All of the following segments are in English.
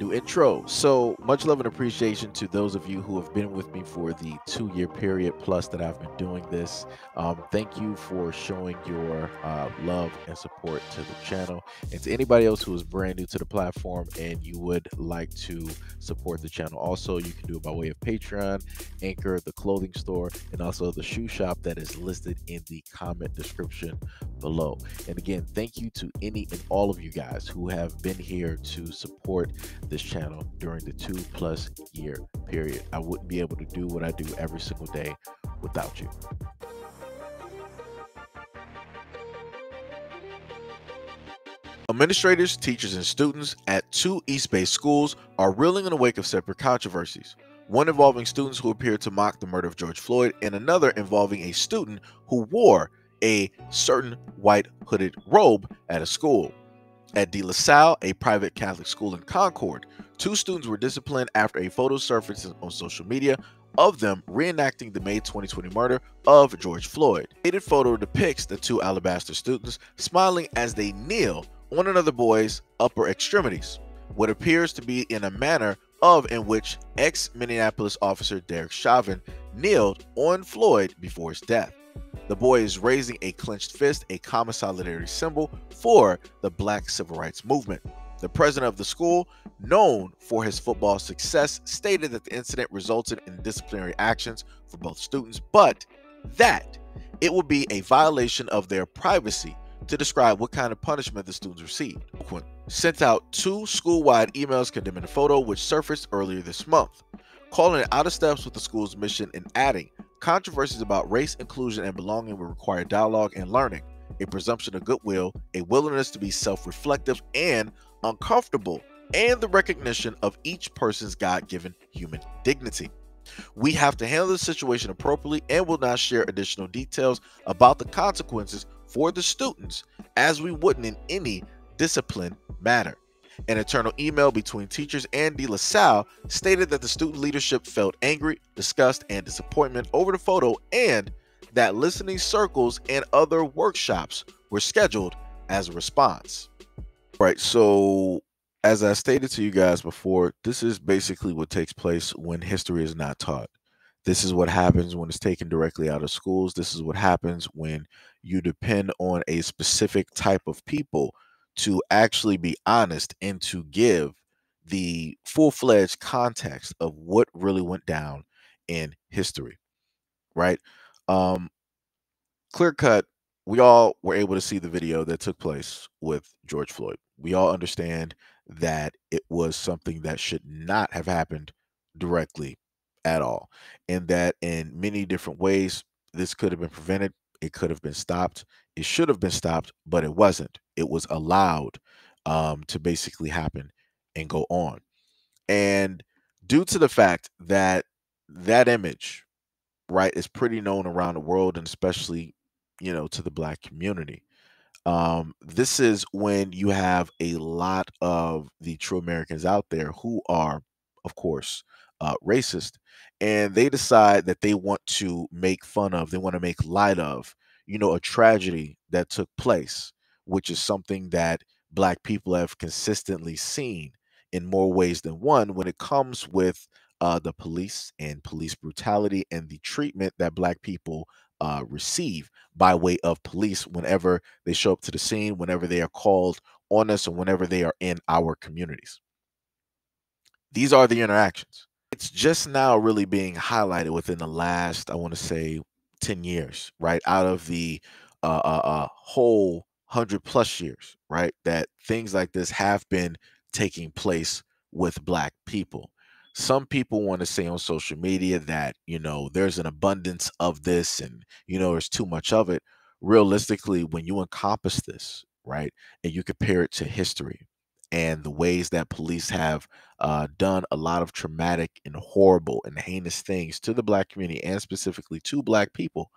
New intro. So much love and appreciation to those of you who have been with me for the 2 year period plus that I've been doing this. Thank you for showing your love and support to the channel. And to anybody else who is brand new to the platform and you would like to support the channel, also you can do it by way of Patreon, Anchor, the clothing store, and also the shoe shop that is listed in the comment description below. And again, thank you to any and all of you guys who have been here to support this channel during the 2+ year period. I wouldn't be able to do what I do every single day without you. Administrators, teachers, and students at two East Bay schools are reeling in the wake of separate controversies. One involving students who appeared to mock the murder of George Floyd, and another involving a student who wore a certain white hooded robe at a school. At De La Salle, a private Catholic school in Concord, two students were disciplined after a photo surfaced on social media of them reenacting the May 2020 murder of George Floyd. The dated photo depicts the two Alabaster students smiling as they kneel on another boy's upper extremities, what appears to be in a manner of in which ex-Minneapolis officer Derek Chauvin kneeled on Floyd before his death. The boy is raising a clenched fist, a common solidarity symbol for the Black Civil Rights Movement. The president of the school, known for his football success, stated that the incident resulted in disciplinary actions for both students, but that it would be a violation of their privacy to describe what kind of punishment the students received. Sent out two school-wide emails condemning the photo, which surfaced earlier this month, calling it out of steps with the school's mission and adding, controversies about race, inclusion, and belonging will require dialogue and learning, a presumption of goodwill, a willingness to be self-reflective and uncomfortable, and the recognition of each person's God-given human dignity. We have to handle the situation appropriately and will not share additional details about the consequences for the students as we wouldn't in any discipline matter. An internal email between teachers and De La Salle stated that the student leadership felt angry, disgust, and disappointment over the photo, and that listening circles and other workshops were scheduled as a response. Right, so as I stated to you guys before, this is basically what takes place when history is not taught. This is what happens when it's taken directly out of schools. This is what happens when you depend on a specific type of people to actually be honest and to give the full-fledged context of what really went down in history, right? Clear cut, we all were able to see the video that took place with George Floyd. We all understand that it was something that should not have happened directly at all, and that in many different ways, this could have been prevented. It could have been stopped. It should have been stopped, but it wasn't. It was allowed to basically happen and go on. And due to the fact that that image, right, is pretty known around the world, and especially, to the Black community. This is when you have a lot of the true Americans out there who are, of course, racist, and they decide that they want to make fun of, they want to make light of, a tragedy that took place, which is something that Black people have consistently seen in more ways than one when it comes with the police and police brutality and the treatment that Black people receive by way of police whenever they show up to the scene, whenever they are called on us, or whenever they are in our communities. These are the interactions. It's just now really being highlighted within the last, I want to say, 10 years, right? Out of the whole 100+ years, right? That things like this have been taking place with Black people. Some people want to say on social media that, there's an abundance of this and, there's too much of it. Realistically, when you encompass this, right, and you compare it to history and the ways that police have done a lot of traumatic and horrible and heinous things to the Black community and specifically to Black people,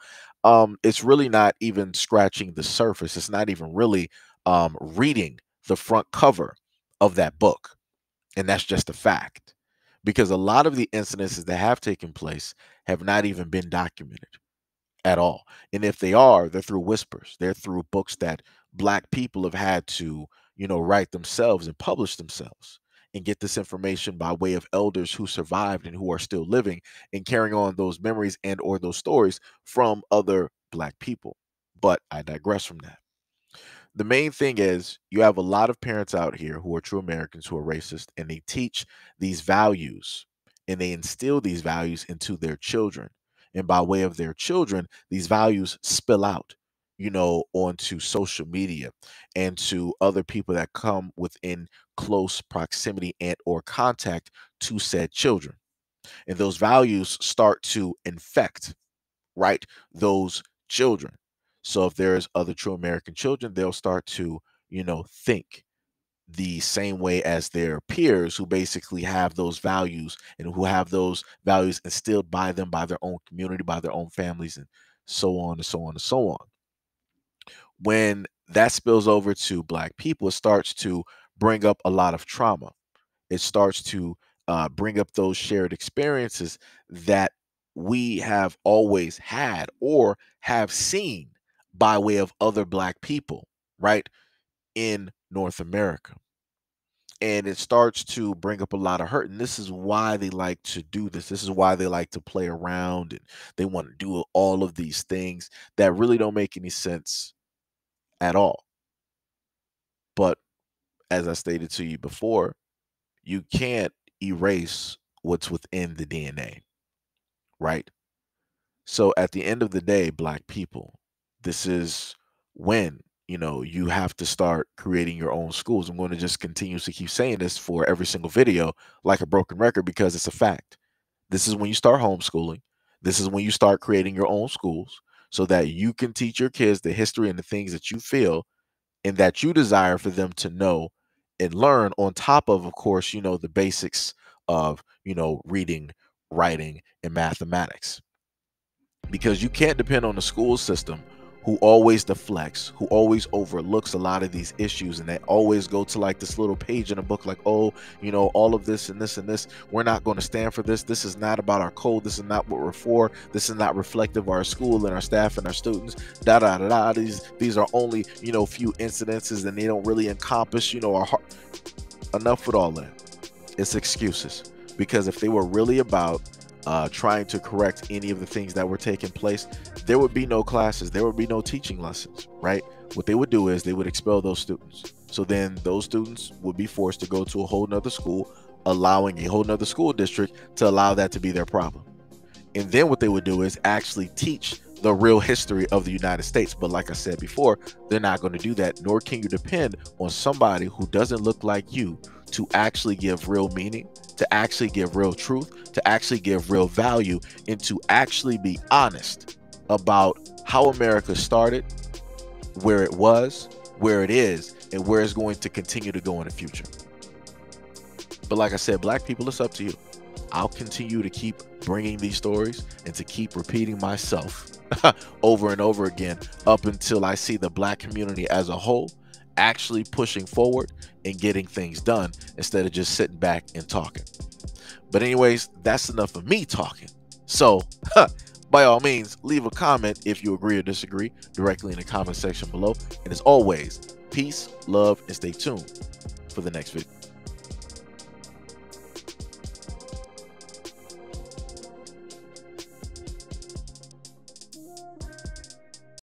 it's really not even scratching the surface. It's not even really reading the front cover of that book. And that's just a fact, because a lot of the incidences that have taken place have not even been documented at all. And if they are, they're through whispers. They're through books that Black people have had to, write themselves and publish themselves. and get this information by way of elders who survived and who are still living and carrying on those memories and or those stories from other Black people. But I digress from that. The main thing is you have a lot of parents out here who are true Americans who are racist, and they teach these values and they instill these values into their children. And by way of their children, these values spill out, onto social media and to other people that come within close proximity and or contact to said children. And those values start to infect, right, those children. So if there's other true American children, they'll start to, think the same way as their peers who basically have those values and who have those values instilled by them, by their own community, by their own families, and so on and so on and so on. When that spills over to Black people, it starts to bring up a lot of trauma. It starts to bring up those shared experiences that we have always had or have seen by way of other Black people, right, in North America. And it starts to bring up a lot of hurt. And this is why they like to do this. This is why they like to play around and they want to do all of these things that really don't make any sense at all. But as I stated to you before, you can't erase what's within the DNA, right? So at the end of the day, Black people, this is when, you have to start creating your own schools. I'm going to just continuously keep saying this for every single video like a broken record because it's a fact. This is when you start homeschooling. This is when you start creating your own schools so that you can teach your kids the history and the things that you feel and that you desire for them to know and learn, on top of course, the basics of, reading, writing, and mathematics. Because you can't depend on the school system who always deflects, who always overlooks a lot of these issues, and they always go to like this little page in a book like, oh, all of this and this and this, we're not going to stand for this. This is not about our code. This is not what we're for. This is not reflective of our school and our staff and our students. Da da da da. These are only few incidences, and they don't really encompass our heart. Enough with all that. It's excuses. Because if they were really about trying to correct any of the things that were taking place, there would be no classes, there would be no teaching lessons, right? What they would do is they would expel those students. So then those students would be forced to go to a whole nother school, allowing a whole nother school district to allow that to be their problem. And then what they would do is actually teach the real history of the United States. But like I said before, they're not going to do that, nor can you depend on somebody who doesn't look like you to actually give real meaning, to actually give real truth, to actually give real value, and to actually be honest about how America started, where it was, where it is, and where it's going to continue to go in the future. But like I said, Black people, it's up to you. I'll continue to keep bringing these stories and to keep repeating myself over and over again up until I see the Black community as a whole actually pushing forward and getting things done instead of just sitting back and talking. But anyways, that's enough of me talking. So by all means, leave a comment if you agree or disagree directly in the comment section below. And as always, peace, love, and stay tuned for the next video.